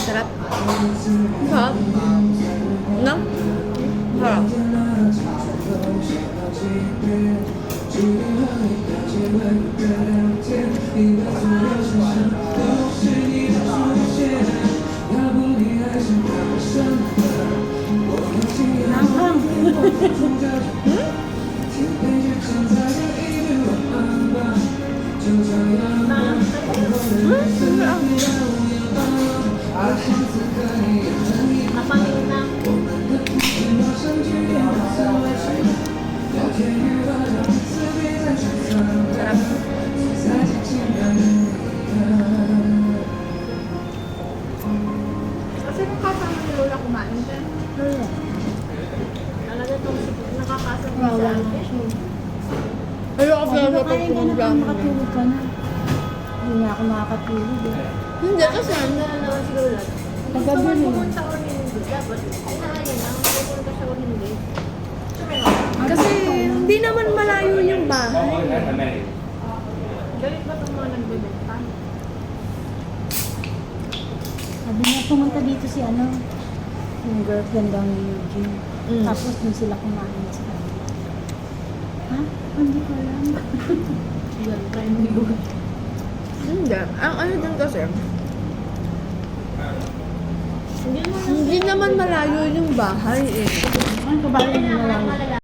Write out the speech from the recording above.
Sarap. Sarap. No? Sarap. Napanin na. Kasi nung kasama ni Lola kumain siya. Talaga itong nakakasama sa akin. Ayoko Sabi talaga ko, pag kaya ka na tumugam. makatulog ka na. Hindi nga ako makakatulog eh. Hindi kasi Ano naman si Lola? Gusto Paggabi man rin. pumunta o hindi. Dapat, kailangan lang. Pupunta siya o hindi. Kasi hindi naman malayo yung bahay. Galit ba itong mga nagbebenta? Sabi niya, pumunta dito si ano, yung girlfriend daw ni Eugene. Mm. Tapos dun sila kumain sa kanila. Ha? Hindi ko alam. Yan, try mo yun. Hindi. Ang ano din kasi, Hindi naman hindi naman malayo yung bahay eh. Ano ka ba yung nalaman?